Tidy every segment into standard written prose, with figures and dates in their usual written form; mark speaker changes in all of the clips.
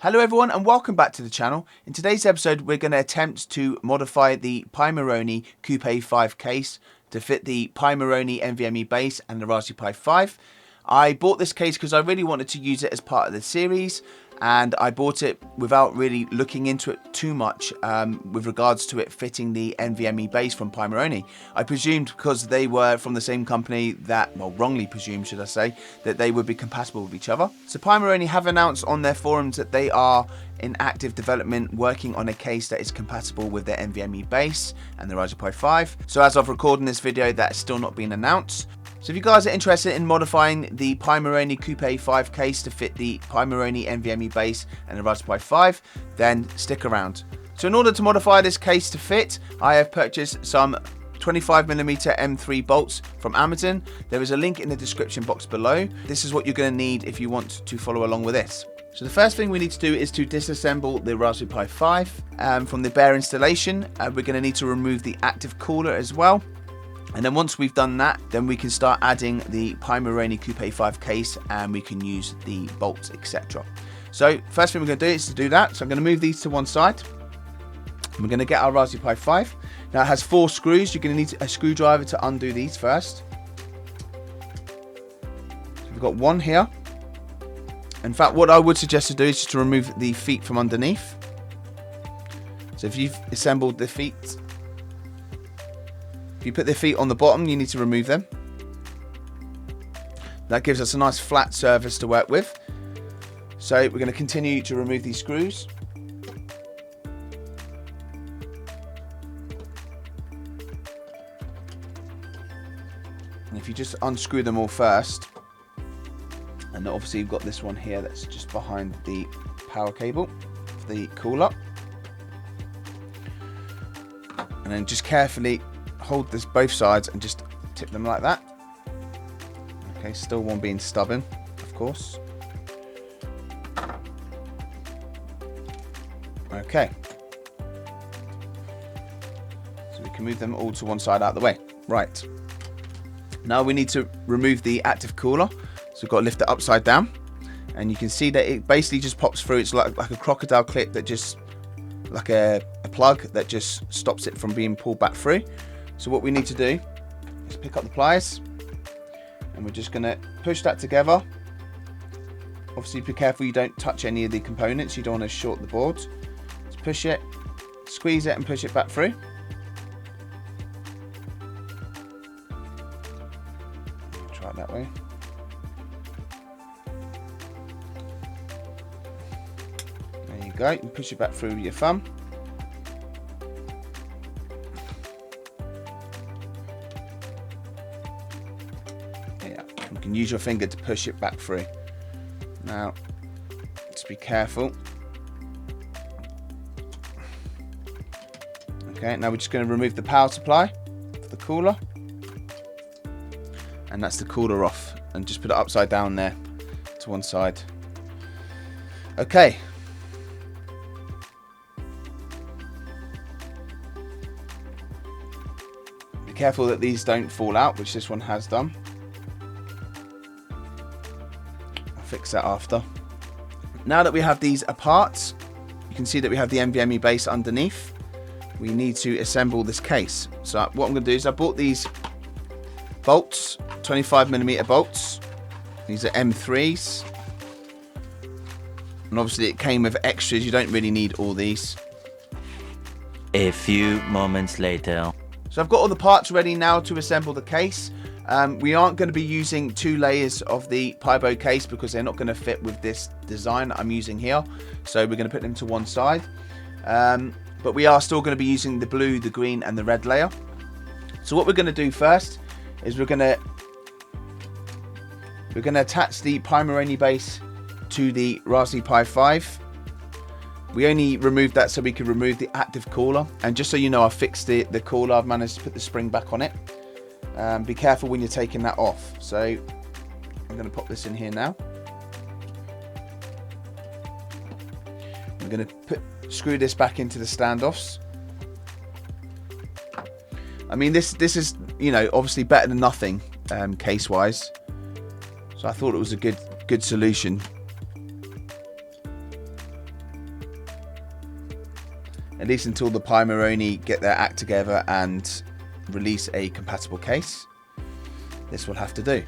Speaker 1: Hello everyone and welcome back to the channel. In today's episode we're going to attempt to modify the Pimoroni Coupe 5 case to fit the Pimoroni NVMe base and the Raspberry Pi 5. I bought this case because I really wanted to use it as part of the series, and I bought it without really looking into it too much with regards to it fitting the NVMe base from Pimoroni. I presumed because they were from the same company that, well, wrongly presumed should I say, that they would be compatible with each other. So Pimoroni have announced on their forums that they are in active development working on a case that is compatible with their NVMe base and the Raspberry Pi 5. So as of recording this video, that's still not been announced. So if you guys are interested in modifying the Pimoroni Coupe 5 case to fit the Pimoroni NVMe base and the Raspberry Pi 5, then stick around. So in order to modify this case to fit, I have purchased some 25mm M3 bolts from Amazon. There is a link in the description box below. This is what you're going to need if you want to follow along with this. So the first thing we need to do is to disassemble the Raspberry Pi 5 from the bare installation. We're going to need to remove the active cooler as well. And then once we've done that, then we can start adding the Pimoroni Coupe 5 case and we can use the bolts, etc. So first thing we're going to do is to do that. So I'm going to move these to one side. We're going to get our Raspberry Pi 5. Now it has 4 screws. You're going to need a screwdriver to undo these first. So we've got one here. In fact, what I would suggest to do is just to remove the feet from underneath. So if you've assembled the feet, if you put the feet on the bottom, you need to remove them. That gives us a nice flat surface to work with. So we're going to continue to remove these screws. And if you just unscrew them all first, and obviously you've got this one here that's just behind the power cable for the cooler. And then just carefully hold this both sides and just tip them like that. Okay, still one being stubborn, of course. Okay. So we can move them all to one side out of the way. Right. Now we need to remove the active cooler. So we've got to lift it upside down. And you can see that it basically just pops through. It's like a crocodile clip that just, like a plug that just stops it from being pulled back through. So what we need to do is pick up the pliers and we're just going to push that together. Obviously be careful you don't touch any of the components, you don't want to short the board. Just push it, squeeze it and push it back through. Try it that way. There you go, you push it back through with your thumb. You can use your finger to push it back through. Now, just be careful. Okay, now we're just going to remove the power supply for the cooler. And that's the cooler off. And just put it upside down there to one side. Okay. Be careful that these don't fall out, which this one has done. Fix that after. Now that we have these apart, you can see that we have the NVMe base underneath. We need to assemble this case. So what I'm going to do is I bought these bolts, 25mm bolts. These are M3s. And obviously it came with extras. You don't really need all these.
Speaker 2: A few moments later.
Speaker 1: So I've got all the parts ready now to assemble the case. We aren't going to be using 2 layers of the Pibow case because they're not going to fit with this design that I'm using here. So we're going to put them to one side. But we are still going to be using the blue, the green and the red layer. So what we're going to do first is we're going to attach the Pimoroni base to the Raspberry Pi 5. We only removed that so we could remove the active cooler. And just so you know, I fixed the cooler. I've managed to put the spring back on it. Be careful when you're taking that off. So I'm going to pop this in here now. I'm going to screw this back into the standoffs. I mean, this is, you know, obviously better than nothing case wise. So I thought it was a good solution. at least until the Pimoroni get their act together and release a compatible case. This will have to do.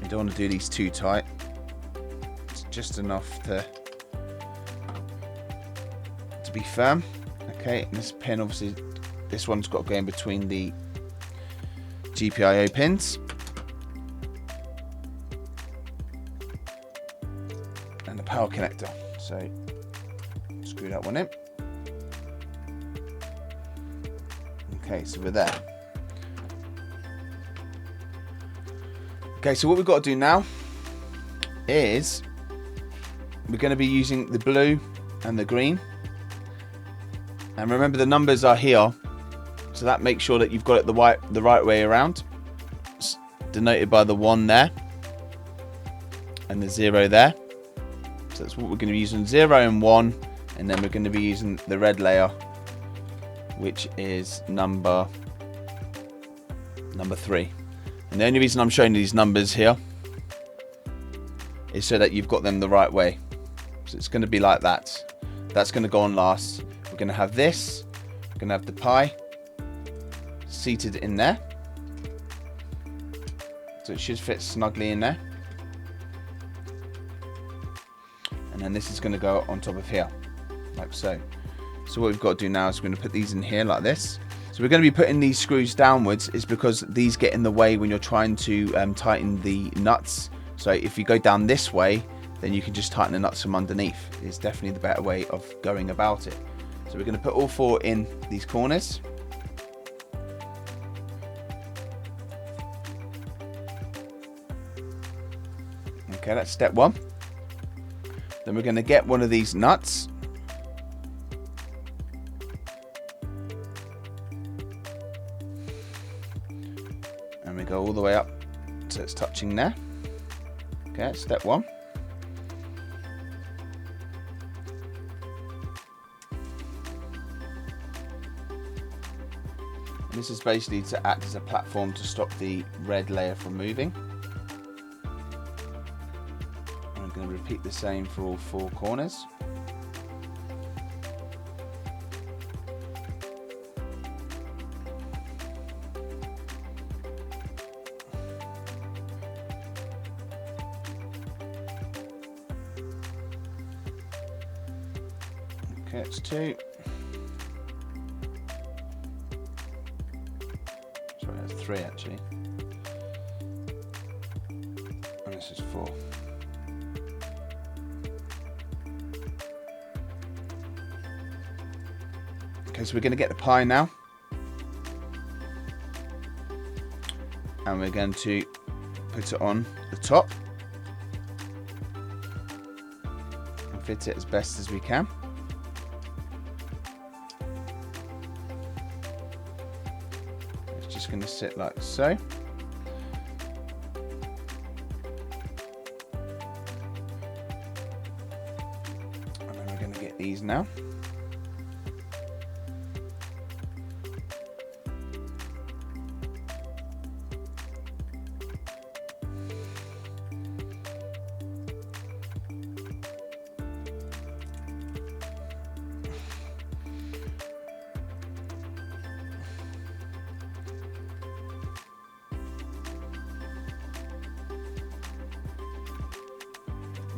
Speaker 1: You don't want to do these too tight. It's just enough to be firm. Okay, and this pin, obviously, this one's got to go in between the GPIO pins. And the power connector. So, screw that one in. Okay, so we're there. Okay, so what we've got to do now is we're going to be using the blue and the green. And remember, the numbers are here, so that makes sure that you've got it the right way around. It's denoted by the 1 there and the 0 there. So that's what we're going to be using, 0 and 1, and then we're going to be using the red layer, which is number 3. And the only reason I'm showing you these numbers here is so that you've got them the right way. So it's going to be like that. That's going to go on last. We're going to have this. We're going to have the pi seated in there. So it should fit snugly in there. And then this is going to go on top of here, like so. So what we've got to do now is we're going to put these in here like this. So we're going to be putting these screws downwards is because these get in the way when you're trying to tighten the nuts. So if you go down this way, then you can just tighten the nuts from underneath. It's definitely the better way of going about it. So we're going to put all 4 in these corners. Okay, that's step 1. Then we're going to get one of these nuts. And we go all the way up so it's touching there. Okay, that's step 1. And this is basically to act as a platform to stop the red layer from moving. And I'm going to repeat the same for all 4 corners. Okay, it's 2. Sorry, that's 3 actually. And this is 4. Okay, so we're going to get the pi now. And we're going to put it on the top. And fit it as best as we can. Just going to sit like so. And then we're going to get these now.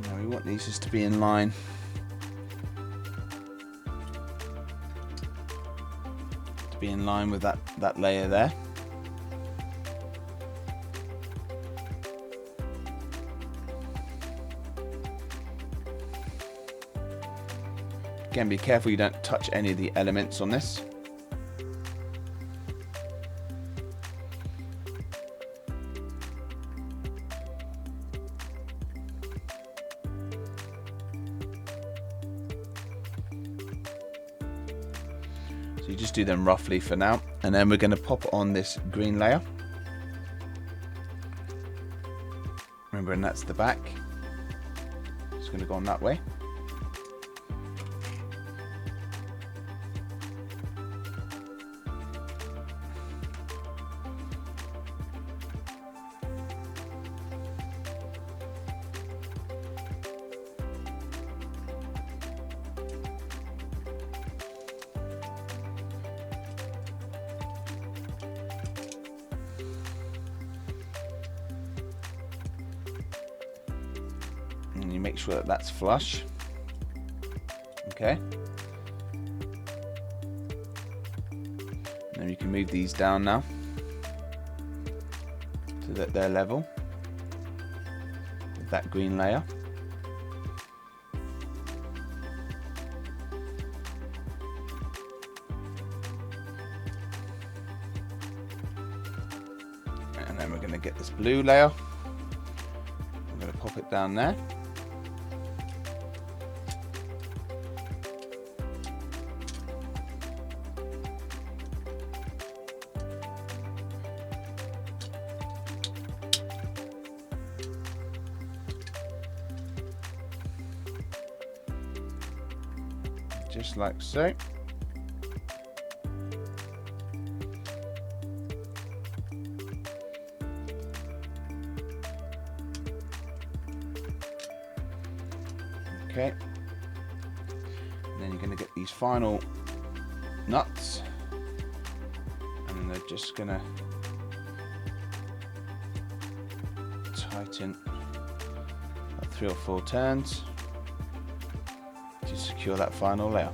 Speaker 1: Now we want these just to be in line. To be in line with that layer there. Again, be careful you don't touch any of the elements on this. So you just do them roughly for now, and then we're going to pop on this green layer. Remember, and that's the back. It's going to go on that way. you make sure that that's flush. Okay. And then you can move these down now to their level with that green layer. And then we're going to get this blue layer. I'm going to pop it down there. Just like so. Okay. And then you're going to get these final nuts, and they're just going to tighten about 3 or 4 turns to secure that final layer.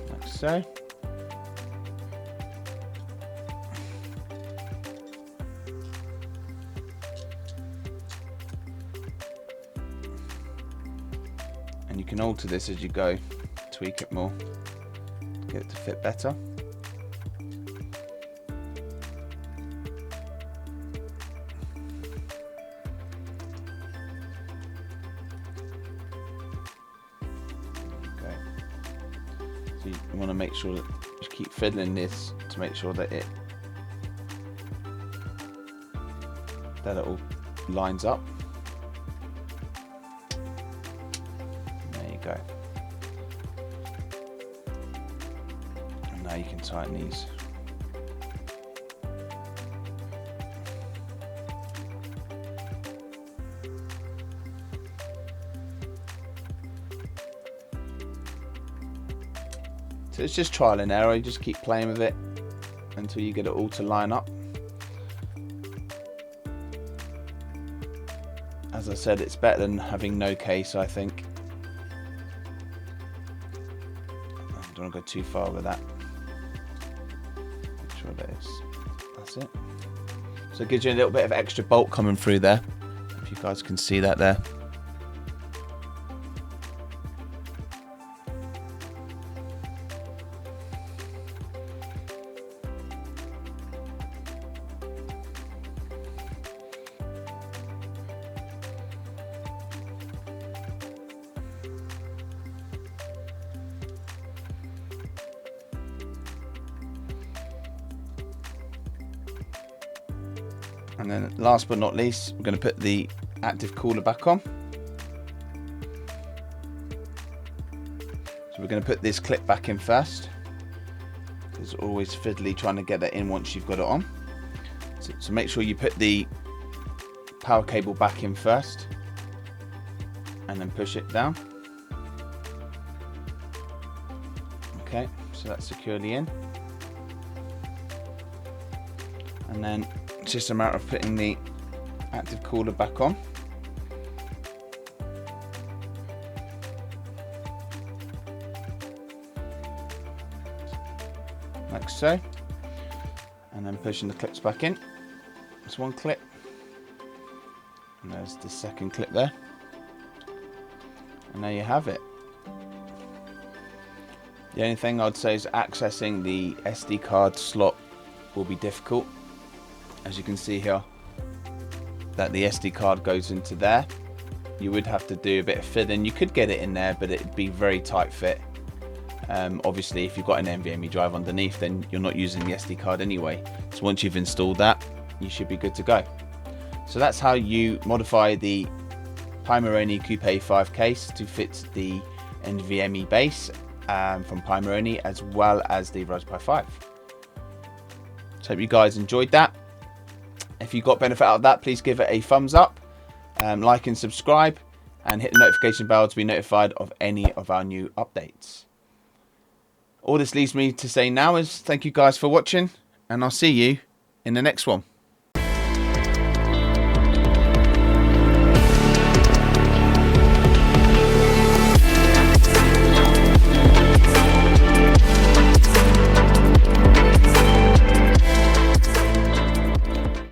Speaker 1: Like so. And you can alter this as you go, tweak it more, get it to fit better. Okay. So you want to make sure that you keep fiddling this to make sure that it all lines up. Go. And now you can tighten these. So it's just trial and error. You just keep playing with it until you get it all to line up. As I said, it's better than having no case, I think. Don't want to go too far with that. Make sure that's it. So it gives you a little bit of extra bulk coming through there, if you guys can see that there. And then last but not least, we're going to put the active cooler back on. So we're going to put this clip back in first. It's always fiddly trying to get that in once you've got it on. So make sure you put the power cable back in first and then push it down. Okay, so that's securely in. And then it's just a matter of putting the active cooler back on. Like so. And then pushing the clips back in. That's one clip. And there's the second clip there. And there you have it. The only thing I'd say is accessing the SD card slot will be difficult. As you can see here, that the SD card goes into there. You would have to do a bit of fiddling. You could get it in there, but it'd be very tight fit. Obviously, if you've got an NVMe drive underneath, then you're not using the SD card anyway. So once you've installed that, you should be good to go. So that's how you modify the Pimoroni Coupe 5 case to fit the NVMe base from Pimoroni, as well as the Raspberry Pi 5. So hope you guys enjoyed that. If you got benefit out of that, please give it a thumbs up, like and subscribe, and hit the notification bell to be notified of any of our new updates. All this leaves me to say now is thank you guys for watching, and I'll see you in the next one.